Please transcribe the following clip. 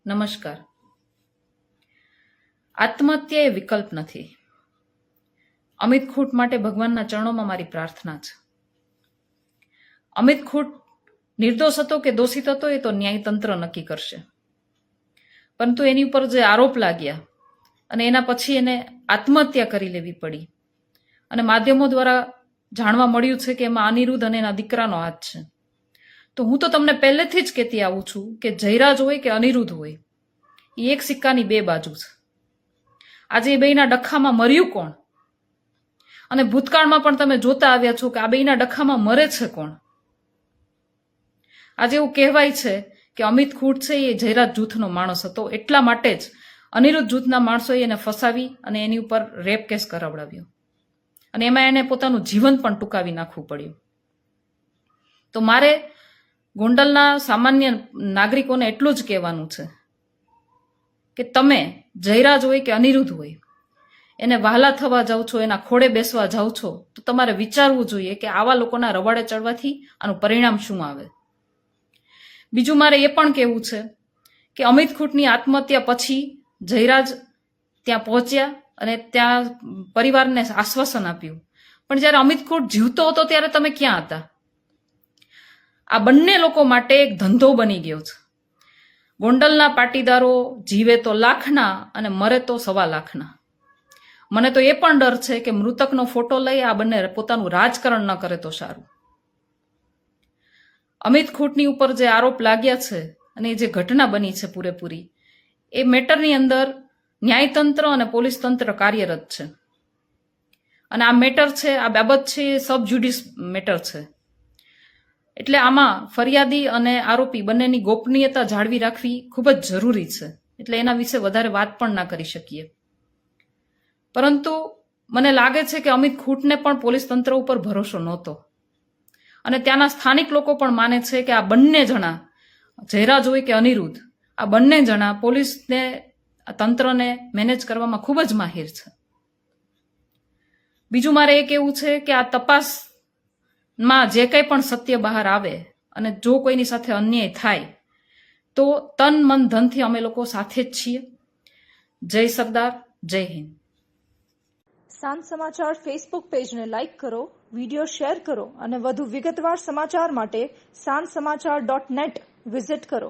નમસ્કાર. આત્મહત્યા એ વિકલ્પ નથી. અમિત ખૂટ માટે ભગવાનના ચરણોમાં મારી પ્રાર્થના છે. અમિત ખૂટ નિર્દોષ હતો કે દોષિત હતો એ તો ન્યાયતંત્ર નક્કી કરશે, પરંતુ એની ઉપર જે આરોપ લાગ્યા અને એના પછી એને આત્મહત્યા કરી લેવી પડી અને માધ્યમો દ્વારા જાણવા મળ્યું છે કે એમાં અનિરુદ્ધ અને એના દીકરાનો હાથ છે. તો હું તો તમને પહેલેથી જ કહેતી આવું છું કે જયરાજ હોય કે અનિરુદ્ધ હોય, એ એક સિક્કાની બે બાજુ છે. આજે એ બેયના ડખામાં મર્યું કોણ, અને ભૂતકાળમાં પણ તમે જોતા આવ્યા છો કે આ બેયના ડખામાં મરે છે કોણ. આજે એવું કહેવાય છે કે અમિત ખૂટ છે એ જયરાજ જૂથનો માણસ હતો, એટલા માટે જ અનિરુદ્ધ જૂથના માણસોએ એને ફસાવી અને એની ઉપર રેપ કેસ કરાવડાવ્યો અને એમાં એને પોતાનું જીવન પણ ટૂંકાવી નાખવું પડ્યું. તો મારે ગોંડલના સામાન્ય નાગરિકોને એટલું જ કહેવાનું છે કે તમે જયરાજ હોય કે અનિરુદ્ધ હોય, એને વહાલા થવા જાઓ છો, એના ખોળે બેસવા જાઓ છો, તો તમારે વિચારવું જોઈએ કે આવા લોકોના રવાડે ચડવાથી આનું પરિણામ શું આવે. બીજું મારે એ પણ કહેવું છે કે અમિત ખૂટની આત્મહત્યા પછી જયરાજ ત્યાં પહોંચ્યા અને ત્યાં પરિવારને આશ્વાસન આપ્યું, પણ જ્યારે અમિત ખૂટ જીવતો હતો ત્યારે તમે ક્યાં હતા? આ બંને લોકો માટે એક ધંધો બની ગયો છે. ગોંડલના પાટીદારો જીવે તો લાખના અને મરે તો 1.25 લાખના. મને તો એ પણ ડર છે કે મૃતકનો ફોટો લઈ આ બંને પોતાનું રાજકારણ ન કરે તો સારું. અમિત ખૂટની ઉપર જે આરોપ લાગ્યા છે અને જે ઘટના બની છે પૂરેપૂરી, એ મેટરની અંદર ન્યાયતંત્ર અને પોલીસ તંત્ર કાર્યરત છે અને આ મેટર છે, આ બાબત છે, એ સબ જ્યુડિસ મેટર છે. એટલે આમાં ફરિયાદી અને આરોપી બંનેની ગોપનીયતા જાળવી રાખવી ખૂબ જ જરૂરી છે. એટલે એના વિશે વધારે વાત પણ ના કરી શકીએ. પરંતુ મને લાગે છે કે અમિત ખૂટને પણ પોલીસ તંત્ર ઉપર ભરોસો નહોતો અને ત્યાંના સ્થાનિક લોકો પણ માને છે કે આ બંને જણા, જયરાજ હોય કે અનિરુદ્ધ, આ બંને જણા પોલીસને, તંત્રને મેનેજ કરવામાં ખૂબ જ માહિર છે. બીજું મારે એ કહેવું છે કે આ તપાસમાં જે કંઈ પણ સત્ય બહાર આવે અને જો કોઈની સાથે અન્યાય થાય તો તન મન ધનથી અમે લોકો સાથે જ છીએ. જય સરદાર, જય હિન્દ. સાંજ સમાચાર ફેસબુક પેજને લાઇક કરો, વિડીયો શેર કરો અને વધુ વિગતવાર સમાચાર માટે sanssamachar.net વિઝિટ કરો.